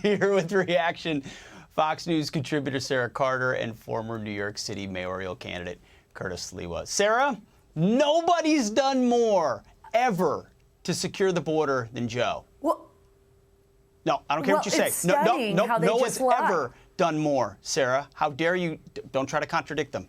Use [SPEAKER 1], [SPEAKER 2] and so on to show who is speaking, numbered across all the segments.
[SPEAKER 1] Here with reaction, Fox News contributor Sara Carter and former New York City mayoral candidate Curtis Sliwa. Sara, nobody's done more ever to secure the border than Joe.
[SPEAKER 2] Well,
[SPEAKER 1] no, I don't care what you say.
[SPEAKER 2] It's stunning how they
[SPEAKER 1] no
[SPEAKER 2] just
[SPEAKER 1] one's
[SPEAKER 2] lie.
[SPEAKER 1] ever done more, Sara. How dare you? Don't try to contradict them.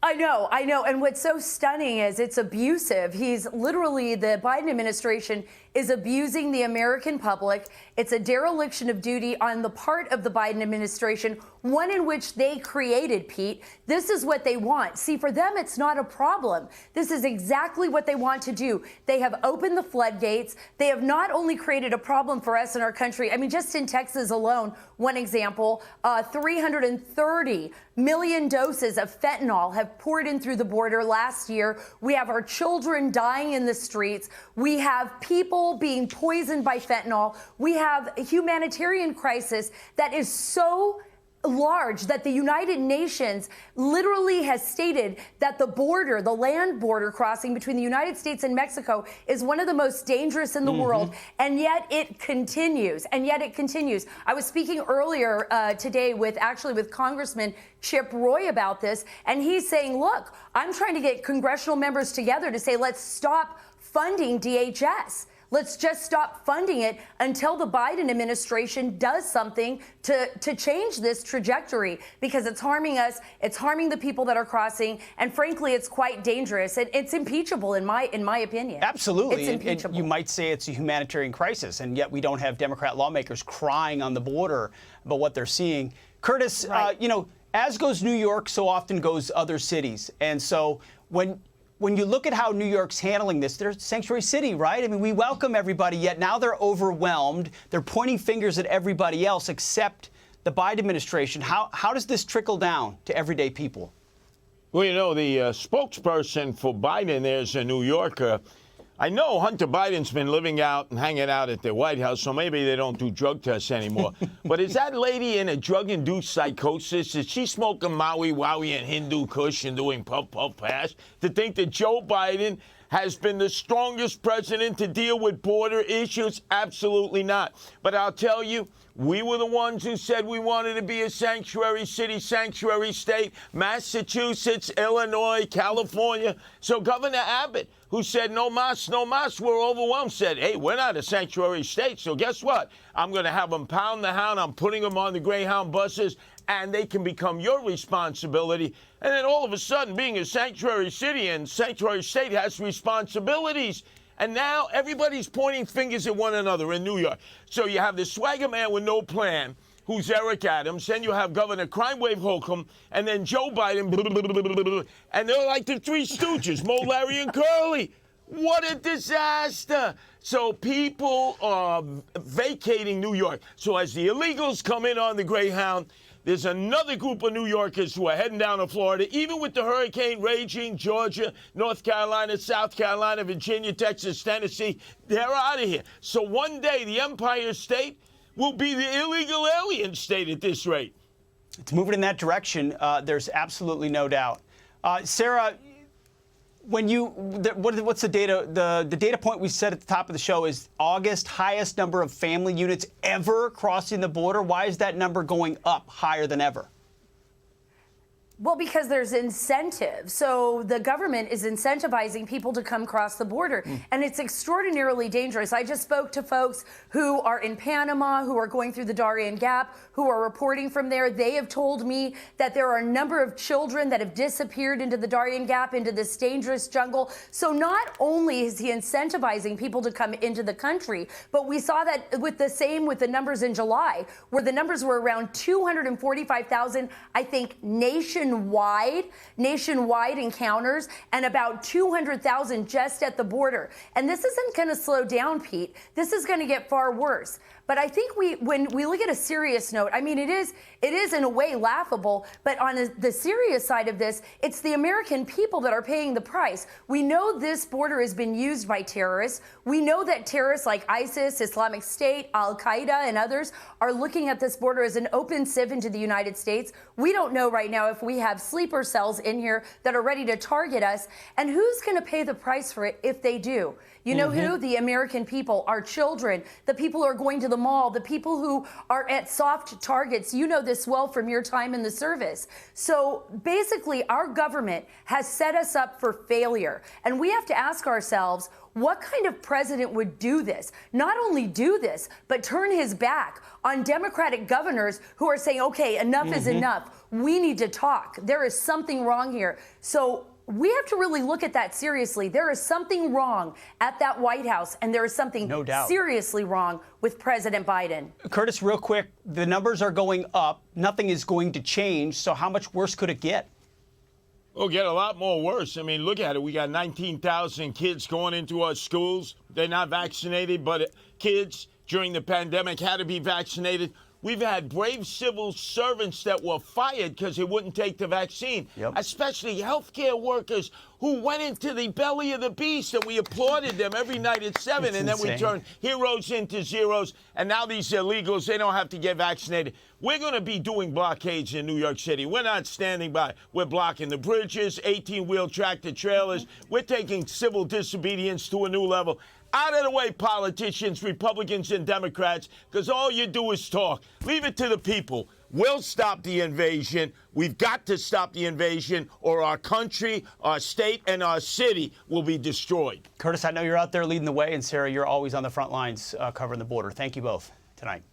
[SPEAKER 2] I know. And what's so stunning is it's abusive. He's literally, the Biden administration is abusing the American public. It's a dereliction of duty on the part of the Biden administration, one in which they created, Pete. This is what they want. See, for them, it's not a problem. This is exactly what they want to do. They have opened the floodgates. They have not only created a problem for us in our country. I mean, just in Texas alone, one example, 330 million doses of fentanyl have poured in through the border last year. We have our children dying in the streets. We have people being poisoned by fentanyl. We have a humanitarian crisis that is so large that the United Nations literally has stated that the border, the land border crossing between the United States and Mexico, is one of the most dangerous in the world, and yet it continues. I was speaking earlier today with Congressman Chip Roy about this, and he's saying, look, I'm trying to get congressional members together to say, let's stop funding DHS. Let's just stop funding it until the Biden administration does something to change this trajectory, because it's harming us, it's harming the people that are crossing, and frankly, it's quite dangerous. It's impeachable in my opinion.
[SPEAKER 1] Absolutely.
[SPEAKER 2] It's impeachable.
[SPEAKER 1] You might say it's a humanitarian crisis, and yet we don't have Democrat lawmakers crying on the border about what they're seeing. Curtis,
[SPEAKER 2] right.
[SPEAKER 1] As goes New York, so often goes other cities. And so when you look at how New York's handling this, they're a sanctuary city, right? I mean, we welcome everybody, yet now they're overwhelmed. They're pointing fingers at everybody else except the Biden administration. How does this trickle down to everyday people?
[SPEAKER 3] Well, the spokesperson for Biden there's a New Yorker. I know Hunter Biden's been living out and hanging out at the White House, so maybe they don't do drug tests anymore. But is that lady in a drug-induced psychosis? Is she smoking Maui Wowie and Hindu Kush and doing puff puff pass to think that Joe Biden has been the strongest president to deal with border issues? Absolutely not. But I'll tell you, we were the ones who said we wanted to be a sanctuary city, sanctuary state, Massachusetts, Illinois, California. So Governor Abbott, who said no mas, we're overwhelmed, said, hey, we're not a sanctuary state. So guess what? I'm going to have them pound the hound. I'm putting them on the Greyhound buses, and they can become your responsibility. And then all of a sudden, being a sanctuary city and sanctuary state has responsibilities. And now everybody's pointing fingers at one another in New York. So you have the swagger man with no plan, who's Eric Adams. Then you have Governor Crime Wave Holcomb, and then Joe Biden. And they're like the Three Stooges, Mo, Larry, and Curly. What a disaster. So people are vacating New York. So as the illegals come in on the Greyhound, there's another group of New Yorkers who are heading down to Florida, even with the hurricane raging, Georgia, North Carolina, South Carolina, Virginia, Texas, Tennessee. They're out of here. So one day the Empire State will be the illegal alien state at this rate.
[SPEAKER 1] It's moving in that direction. There's absolutely no doubt. Sara, what's the data? The data point we said at the top of the show is August, highest number of family units ever crossing the border. Why is that number going up higher than ever?
[SPEAKER 2] Well, because there's incentive. So the government is incentivizing people to come across the border. And it's extraordinarily dangerous. I just spoke to folks who are in Panama, who are going through the Darien Gap, who are reporting from there. They have told me that there are a number of children that have disappeared into the Darien Gap, into this dangerous jungle. So not only is he incentivizing people to come into the country, but we saw that with the numbers in July, where the numbers were around 245,000, I think, nationwide encounters, and about 200,000 just at the border. And this isn't going to slow down, Pete. This is going to get far worse. But I think when we look at a serious note, I mean, it is in a way laughable, but on the serious side of this, it's the American people that are paying the price. We know this border has been used by terrorists. We know that terrorists like ISIS, Islamic State, Al-Qaeda, and others are looking at this border as an open sieve into the United States. We don't know right now if we we have sleeper cells in here that are ready to target us. And who's going to pay the price for it if they do? You know who? The American people, our children, the people who are going to the mall, the people who are at soft targets. You know this well from your time in the service. So basically, our government has set us up for failure. And we have to ask ourselves, what kind of president would do this? Not only do this, but turn his back on Democratic governors who are saying, okay, enough is enough. We need to talk. There is something wrong here. So we have to really look at that seriously. There is something wrong at that White House, and there is something seriously wrong with President Biden.
[SPEAKER 1] Curtis, real quick, the numbers are going up. Nothing is going to change. So how much worse could it get?
[SPEAKER 3] It'll get a lot more worse. I mean, look at it. We got 19,000 kids going into our schools. They're not vaccinated, but kids during the pandemic had to be vaccinated. We've had brave civil servants that were fired because they wouldn't take the vaccine, especially healthcare workers who went into the belly of the beast, and we applauded them every night at 7,
[SPEAKER 1] It's
[SPEAKER 3] and then we
[SPEAKER 1] insane.
[SPEAKER 3] turned heroes into zeros, and now these illegals, they don't have to get vaccinated. We're going to be doing blockades in New York City. We're not standing by. We're blocking the bridges, 18-wheel tractor trailers. We're taking civil disobedience to a new level. Out of the way, politicians, Republicans and Democrats, because all you do is talk. Leave it to the people. We'll stop the invasion. We've got to stop the invasion, or our country, our state, and our city will be destroyed.
[SPEAKER 1] Curtis, I know you're out there leading the way, and Sara, you're always on the front lines covering the border. Thank you both tonight.